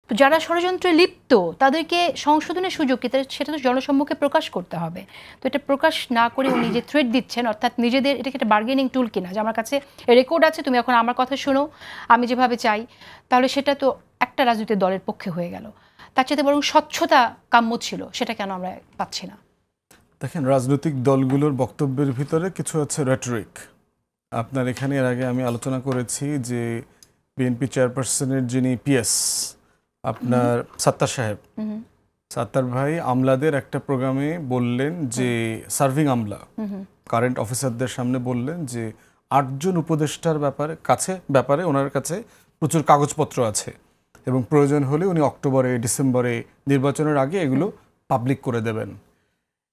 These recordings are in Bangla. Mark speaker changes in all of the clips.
Speaker 1: যারা ষড়যন্ত্রে লিপ্ত তাদেরকে সংশোধনের সুযোগ কি সেটা তো জনসম্মুখে প্রকাশ করতে হবে। তো এটা প্রকাশ না করে উনি যে থ্রেট দিচ্ছেন, অর্থাৎ নিজেদের এটাকে একটা বার্গেনিং টুল কিনা, যে আমার কাছে রেকর্ড আছে, তুমি এখন আমার কথা শোনো, আমি যেভাবে চাই, তাহলে সেটা তো একটা রাজনৈতিক দলের পক্ষে হয়ে গেল। তার চাইতে বরং স্বচ্ছতা কাম্য ছিল, সেটা কেন আমরা পাচ্ছি না?
Speaker 2: দেখেন, রাজনৈতিক দলগুলোর বক্তব্যের ভিতরে কিছু আছে রেটরিক। আপনার এখানে এর আগে আমি আলোচনা করেছি যে বিএনপি চেয়ারপারসনের যিনি পিএস আপনার সাত্তার সাহেব, সাত্তার ভাই আমলাদের একটা প্রোগ্রামে বললেন যে সার্ভিং আমলা কারেন্ট অফিসারদের সামনে বললেন যে 8 জন উপদেষ্টার ব্যাপারে ওনার কাছে প্রচুর কাগজপত্র আছে এবং প্রয়োজন হলে উনি অক্টোবরে ডিসেম্বরে নির্বাচনের আগে এগুলো পাবলিক করে দেবেন।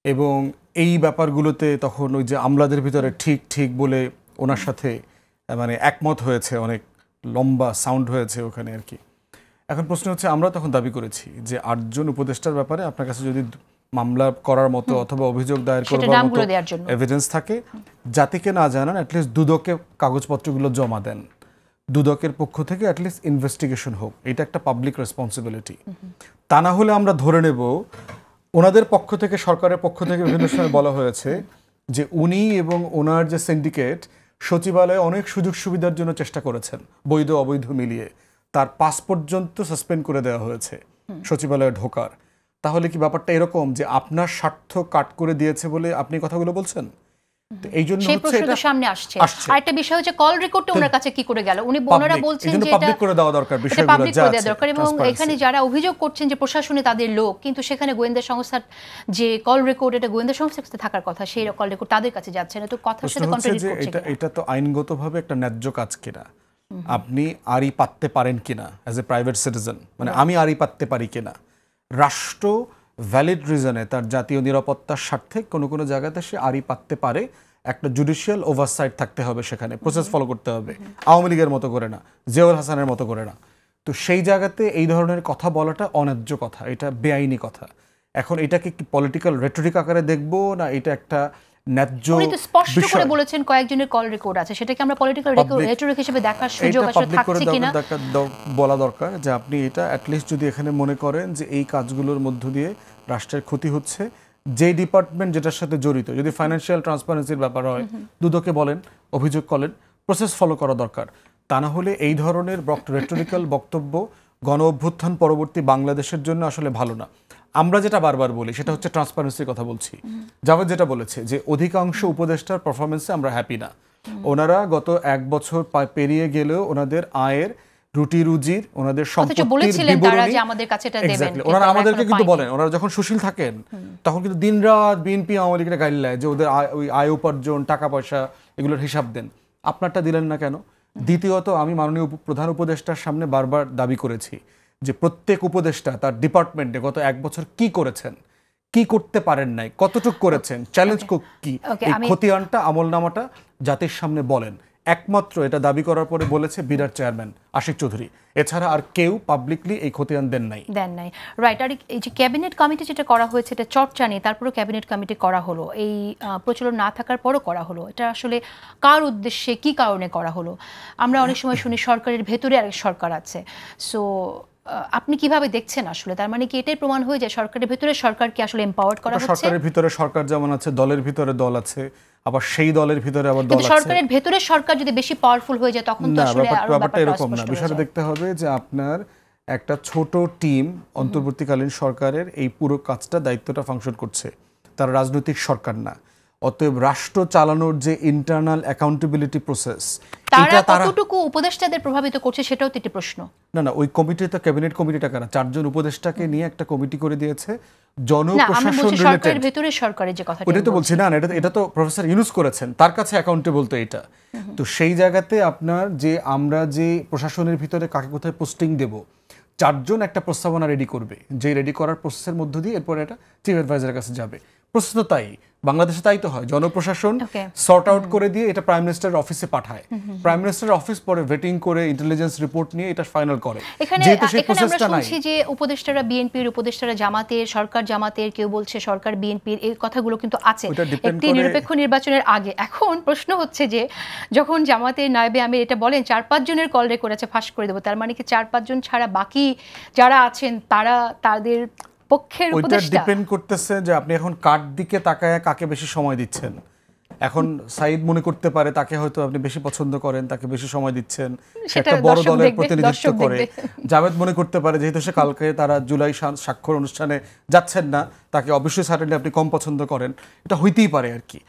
Speaker 2: এবং এই ব্যাপারগুলোতে তখন ওই যে আমলাদের ভিতরে ঠিক ঠিক বলে ওনার সাথে মানে একমত হয়েছে, অনেক লম্বা সাউন্ড হয়েছে ওখানে আর কি। এখন প্রশ্ন হচ্ছে, আমরা তখন দাবি করেছি যে 8 জন উপদেষ্টার ব্যাপারে আপনার কাছে যদি মামলা করার মতো অথবা অভিযোগ দায়ের করবার মতো এভিডেন্স থাকে, জাতিকে না জানান, অ্যাটলিস্ট দুদকে কাগজপত্রগুলো জমা দেন, দুদকের পক্ষ থেকে অ্যাটলিস্ট ইনভেস্টিগেশন হোক, এটা একটা পাবলিক রেসপন্সিবিলিটি। তা না হলে আমরা ধরে নেব ওনাদের পক্ষ থেকে, সরকারের পক্ষ থেকে বিভিন্ন সময় বলা হয়েছে যে উনি এবং ওনার যে সিন্ডিকেট সচিবালয়ে অনেক সুযোগ সুবিধার জন্য চেষ্টা করেছেন, বৈধ অবৈধ মিলিয়ে, তার পাস পর্যন্ত সাসপেন্ড করে দেওয়া হয়েছে সচিবালয়ে ঢোকার। তাহলে কি ব্যাপারটা এরকম যে আপনার স্বার্থ কাট করে দিয়েছে বলে আপনি কথাগুলো বলছেন? এই জন্য
Speaker 1: সেই প্রশ্ন সামনে আসছে। আরেকটা বিষয় হচ্ছে কল রেকর্ডটা ওনার কাছে কি করে গেল? উনি ওনারা বলছেন যে এটা
Speaker 2: পাবলিক করে দেওয়া দরকার, বিষয়গুলো যা আছে
Speaker 1: দরকার। এবং এখানে যারা অভিযোগ করছেন যে প্রশাসনে তাদের লোক, কিন্তু সেখানে গোয়েন্দা সংস্থার যে কল রেকর্ড, এটা গোয়েন্দা সংস্থার কাছে থাকার কথা, সেই কল রেকর্ড তাদের কাছে যাচ্ছে না। তো কথার সাথে কন্ট্রাডিক্ট করছে।
Speaker 2: এটা তো আইনগতভাবে একটা ন্যায্য কাজ কিনা, আপনি আরই পাততে পারেন কিনা অ্যাজ এ প্রাইভেট সিটিজেন, মানে আমি আরই পাততে পারি কিনা, রাষ্ট্র ভ্যালিড রিজনে তার জাতীয় নিরাপত্তার স্বার্থে কোনো কোনো জায়গাতে সে আরই পাততে পারে। একটা জুডিশিয়াল ওভারসাইট থাকতে হবে, সেখানে প্রসেস ফলো করতে হবে, আওয়ামী লীগের মতো করে না, জিয়াউল হাসানের মতো করে না। তো সেই জায়গাতে এই ধরনের কথা বলাটা অন্যায্য কথা, এটা বেআইনি কথা। এখন এটাকে কি পলিটিক্যাল রেটরিক আকারে দেখবো, না এটা একটা ন্যায্য?
Speaker 1: উনি তো স্পষ্ট করে বলেছেন কয়েকজনের কল রেকর্ড আছে, সেটাকে আমরা পলিটিক্যাল রেটরিক হিসেবে দেখার সুযোগ আসলে থাকছে কিনা
Speaker 2: বলা দরকার। যে আপনি এটা অ্যাটলিস্ট যদি এখানে মনে করেন যে এই কাজগুলোর মধ্য দিয়ে রাষ্ট্রের ক্ষতি হচ্ছে, যে ডিপার্টমেন্ট যেটার সাথে জড়িত, যদি ফাইন্যান্সিয়াল ট্রান্সপারেন্সির ব্যাপার হয়, দুদকে বলেন, অভিযোগ করেন, প্রসেস ফলো করা দরকার। তা না হলে এই ধরনের রেটরিক্যাল বক্তব্য গণ অভ্যুত্থান পরবর্তী বাংলাদেশের জন্য আসলে ভালো না। আমরা যেটা বারবার বলি সেটা হচ্ছে ট্রান্সপারেন্সির কথা বলছি। জাভেদ যেটা বলেছে যে অধিকাংশ উপদেষ্টার পারফরমেন্সে আমরা হ্যাপি না। ওনারা গত 1 বছর পেরিয়ে গেলেও ওনাদের আয়ের রুটি রুজির, ওনাদের সম্পত্তির বিবরণী ওনারা আমাদেরকে কিন্তু বলেন, ওনারা যখন সুশীল থাকেন তখন কিন্তু দিনরাত বিএনপি আওয়ামী লীগের গাইডলাইন যে ওদের ওই আয় উপার্জন, টাকা পয়সা, এগুলোর হিসাব দেন। আপনারটা দিলেন না কেন? দ্বিতীয়ত, আমি মাননীয় প্রধান উপদেষ্টার সামনে বারবার দাবি করেছি যে প্রত্যেক উপদেষ্টা তার ডিপার্টমেন্টে গত 1 বছর কি করেছেন, কি করতে পারেন নাই, কতটুকু করেছেন, চ্যালেঞ্জ কি, এই খতিয়ানটা, আমলনামাটা জাতির সামনে বলেন। একমাত্র এটা দাবি করার পরে বলেছে বিরাট চেয়ারম্যান আশিক চৌধুরী, এছাড়া আর কেউ পাবলিকলি এই খতিয়ান দেন নাই।
Speaker 1: রাইট। আর এই যে ক্যাবিনেট কমিটি যেটা করা হয়েছে, এটা চর্চা নেই, তারপরেও ক্যাবিনেট কমিটি করা হলো, এই প্রচলন না থাকার পরও করা হলো, এটা আসলে কার উদ্দেশ্যে, কি কারণে করা হলো? আমরা অনেক সময় শুনি সরকারের ভেতরে আরেক সরকার আছে। সো আপনি কিভাবে দেখছেন আসলে? তার মানে কি এটাই প্রমাণ হয়ে যায় সরকারের ভিতরে সরকারকে আসলে এমপাওয়ার্ড করা হচ্ছে?
Speaker 2: সরকারের ভিতরে সরকার যেমন আছে, দলের ভিতরে দল আছে, আবার সেই দলের ভিতরে আবার দল আছে।
Speaker 1: সরকারের ভিতরে সরকার যদি বেশি পাওয়ারফুল হয়ে যায় তখন তো আসলে
Speaker 2: ব্যাপারটা এরকম না। বিষয়টা দেখতে হবে যে আপনার একটা ছোট টিম অন্তর্বর্তীকালীন সরকারের এই পুরো কাজটা, দায়িত্বটা ফাংশন করছে, তার রাজনৈতিক সরকার না। অতএব রাষ্ট্র চালানোর যে ইন্টারনাল অ্যাকাউন্টেবিলিটি প্রসেস,
Speaker 1: এটা কতটুকু উপদেষ্টাদের প্রভাবিত করছে সেটাও তো একটি প্রশ্ন।
Speaker 2: না, ওই কমিটিতে ক্যাবিনেট কমিটিটা কারা? 4 জন উপদেষ্টাকে নিয়ে একটা কমিটি করে দিয়েছে জনপ্রশাসন রিলেটেড।
Speaker 1: ভেতরে সরকারের যে কথা,
Speaker 2: ওটা তো বলছি না, এটা তো প্রফেসর ইউনূস করেছেন, তার কাছে অ্যাকাউন্টেবল তো এটা। তো সেই জায়গাতে আপনার যে আমরা যে প্রশাসনের ভিতরে কাকে কোথায় পোস্টিং দেব, 4 জন একটা প্রস্তাবনা রেডি করবে, যে রেডি করার প্রসেসের মধ্য দিয়ে এরপর এটা চিফ অ্যাডভাইজারের কাছে যাবে। প্রশ্ন তাই, বাংলাদেশে তাই তো হয়, জনপ্রশাসন
Speaker 1: Okay.
Speaker 2: সর্ট আউট করে দিয়ে এটা প্রাইম মিনিস্টারের অফিসে পাঠায়, প্রাইম মিনিস্টারের অফিস পরে ভেটিং করে ইন্টেলিজেন্স রিপোর্ট নিয়ে এটা ফাইনাল করে।
Speaker 1: এখানে
Speaker 2: যেহেতু সেই
Speaker 1: এখানে আমরা
Speaker 2: প্রসেসটা নাই,
Speaker 1: শুনছি যে উপদেষ্টারা বিএনপির, উপদেষ্টারা জামাতের, সরকার জামাতের, কেউ বলছে সরকার বিএনপির, এই কথাগুলো কিন্তু আছে
Speaker 2: ওইটা depend
Speaker 1: একটি
Speaker 2: করে-
Speaker 1: নিরপেক্ষ নির্বাচনের আগে। এখন প্রশ্ন হচ্ছে যে যখন জামাতের নায়েবে আমির এটা বলেন 4-5 জনের কল রেকর্ড আছে, ফাঁস করে দেবো, তার মানে কি 4-5 জন ছাড়া বাকি যারা আছেন তারা তাদের পক্ষের
Speaker 2: ওইটা
Speaker 1: উপদেষ্টা?
Speaker 2: ডিপেন্ড করতেছে যে আপনি এখন কার দিকে তাকায় কাকে বেশি সময় দিচ্ছেন। এখন সাইদ মনে করতে পারে তাকে হয়তো আপনি বেশি পছন্দ করেন, তাকে বেশি সময় দিচ্ছেন, সে
Speaker 1: সেটা
Speaker 2: একটা বড়
Speaker 1: দর্শক
Speaker 2: দলের
Speaker 1: দেখবে,
Speaker 2: প্রতিনিধিত্ব
Speaker 1: দর্শক
Speaker 2: করে।
Speaker 1: দেখবে।
Speaker 2: জাভেদ মনে করতে পারে যেহেতু সে কালকে তারা জুলাই স্বাক্ষর অনুষ্ঠানে যাচ্ছেন না, তাকে অবশ্যই সার্টেনলি আপনি কম পছন্দ করেন, এটা হইতেই পারে আর কি।